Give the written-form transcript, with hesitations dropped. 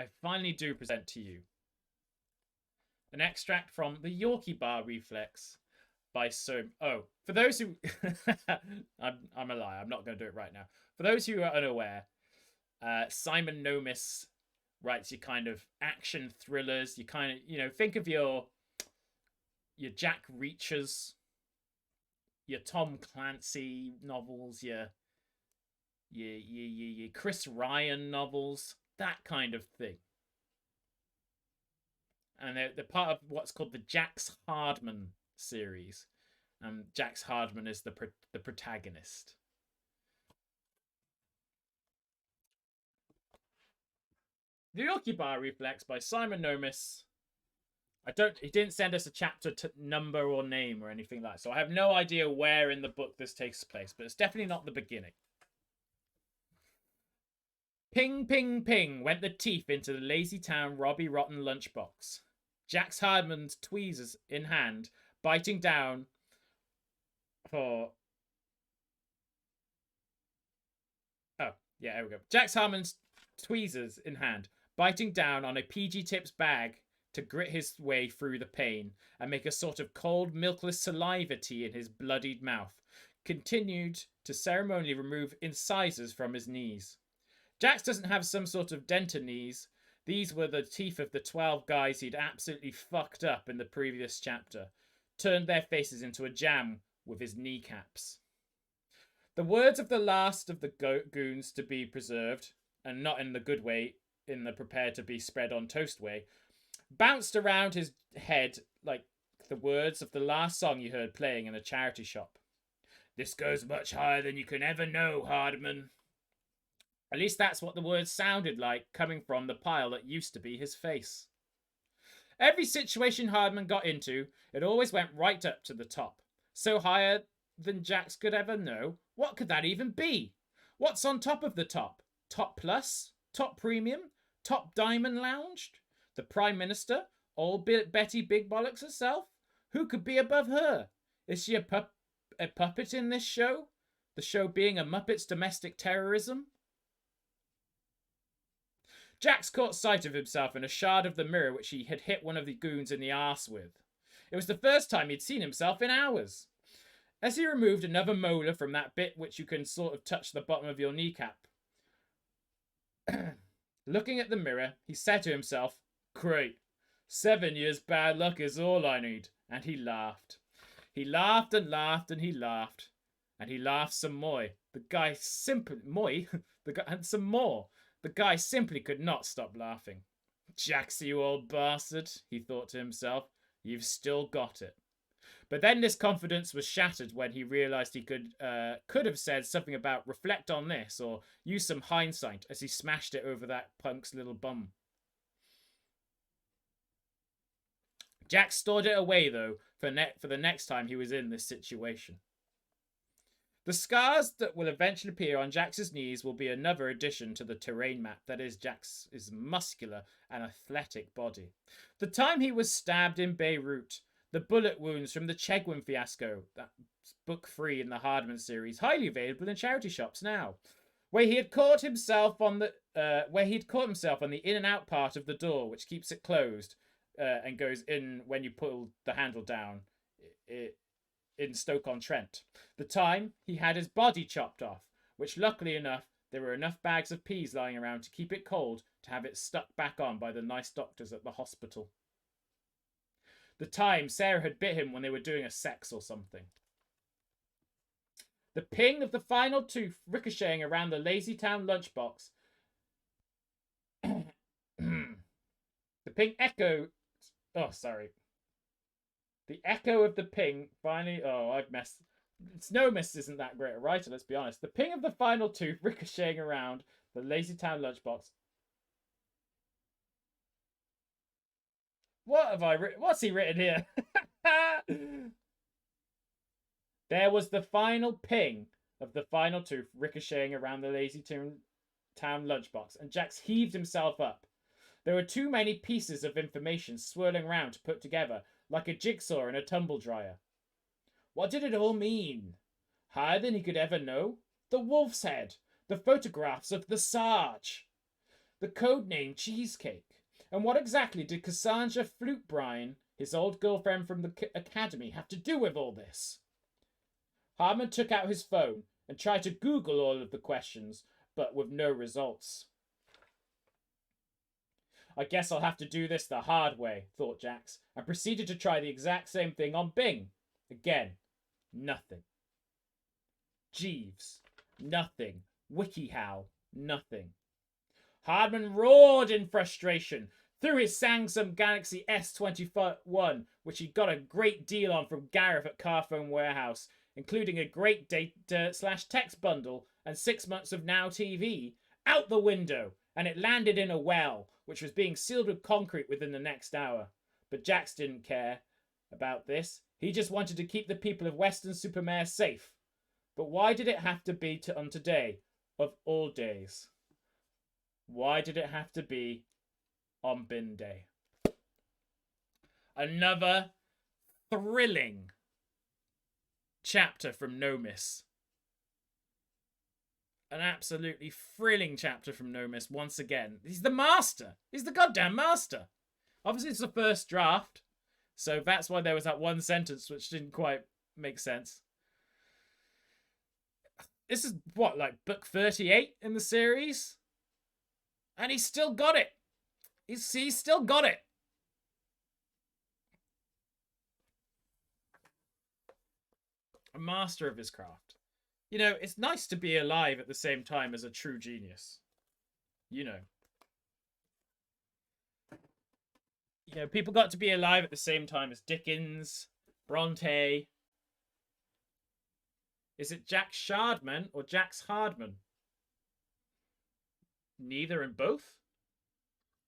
I finally do present to you an extract from the Yorkie Bar Reflex by for those who I'm a liar. I'm not going to do it right now. For those who are unaware, Simon Nomis writes your kind of action thrillers. You kind of think of your Jack Reachers, your Tom Clancy novels, your Chris Ryan novels, that kind of thing. And they're part of what's called the Jax Hardman series. Jax Hardman is the protagonist. The Yorkie Bar Reflex by Simon Nomis. He didn't send us a chapter number or name or anything like that, so I have no idea where in the book this takes place, but it's definitely not the beginning. Ping, ping, ping went the teeth into the lazy town Robbie Rotten lunchbox. Jax Hardman's tweezers in hand, biting down for... Oh, yeah, there we go. Jax Hardman's tweezers in hand, biting down on a PG Tips bag to grit his way through the pain and make a sort of cold, milkless saliva tea in his bloodied mouth, continued to ceremonially remove incisors from his knees. Jax doesn't have some sort of dental knees. These were the teeth of the 12 guys he'd absolutely fucked up in the previous chapter, turned their faces into a jam with his kneecaps. The words of the last of the goons to be preserved, and not in the good way, in the prepared to be spread on toast way, bounced around his head like the words of the last song you heard playing in a charity shop. This goes much higher than you can ever know, Hardman. At least that's what the words sounded like coming from the pile that used to be his face. Every situation Hardman got into, it always went right up to the top. So higher than Jax could ever know. What could that even be? What's on top of the top? Top plus? Top premium? Top diamond lounged? The Prime Minister? Old Betty Big Bollocks herself? Who could be above her? Is she a puppet in this show? The show being a Muppet's domestic terrorism? Jax caught sight of himself in a shard of the mirror which he had hit one of the goons in the arse with. It was the first time he'd seen himself in hours. As he removed another molar from that bit which you can sort of touch the bottom of your kneecap, looking at the mirror, he said to himself, "Great. 7 years bad luck is all I need." And he laughed. He laughed and laughed and he laughed. And he laughed some more. The guy simply... and some more. The guy simply could not stop laughing. "Jax, you old bastard," he thought to himself. "You've still got it." But then this confidence was shattered when he realised he could have said something about reflect on this or use some hindsight as he smashed it over that punk's little bum. Jax stored it away, though, for the next time he was in this situation. The scars that will eventually appear on Jax's knees will be another addition to the terrain map that is Jax's muscular and athletic body. The time he was stabbed in Beirut, the bullet wounds from the Chegwin fiasco, that's book 3 in the Hardman series, highly available in charity shops now, where he had caught himself on the in and out part of the door, which keeps it closed and goes in when you pull the handle down. In Stoke-on-Trent. The time he had his body chopped off, which luckily enough, there were enough bags of peas lying around to keep it cold to have it stuck back on by the nice doctors at the hospital. The time Sarah had bit him when they were doing a sex or something. The ping of the final tooth ricocheting around the Lazy Town lunchbox. The ping echoed... Oh, sorry. The echo of the ping finally... Oh, I've messed... Nomis isn't that great a writer, let's be honest. The ping of the final tooth ricocheting around the Lazy Town lunchbox. What have I written? What's he written here? There was the final ping of the final tooth ricocheting around the Lazy Town lunchbox, and Jax heaved himself up. There were too many pieces of information swirling around to put together, like a jigsaw in a tumble dryer. What did it all mean? Higher than he could ever know? The wolf's head. The photographs of the Sarge. The codename Cheesecake. And what exactly did Cassandra Flutebrine, his old girlfriend from the academy, have to do with all this? Hardman took out his phone and tried to Google all of the questions, but with no results. I guess I'll have to do this the hard way, thought Jax, and proceeded to try the exact same thing on Bing. Again, nothing. Jeeves, nothing. WikiHow, nothing. Hardman roared in frustration, threw his Samsung Galaxy S21, which he got a great deal on from Gareth at Carphone Warehouse, including a great data/text bundle and 6 months of Now TV, out the window, and it landed in a well, which was being sealed with concrete within the next hour. But Jax didn't care about this. He just wanted to keep the people of Weston-super-Mare safe. But why did it have to be on today, of all days? Why did it have to be on Bin Day? Another thrilling chapter from Nomis. An absolutely thrilling chapter from Nomis once again. He's the master. He's the goddamn master. Obviously, it's the first draft, so that's why there was that one sentence which didn't quite make sense. This is, what, like book 38 in the series? And he's still got it. He's still got it. A master of his craft. You know, it's nice to be alive at the same time as a true genius. You know. You know, people got to be alive at the same time as Dickens, Bronte. Is it Jack Shardman or Jax Hardman? Neither and both?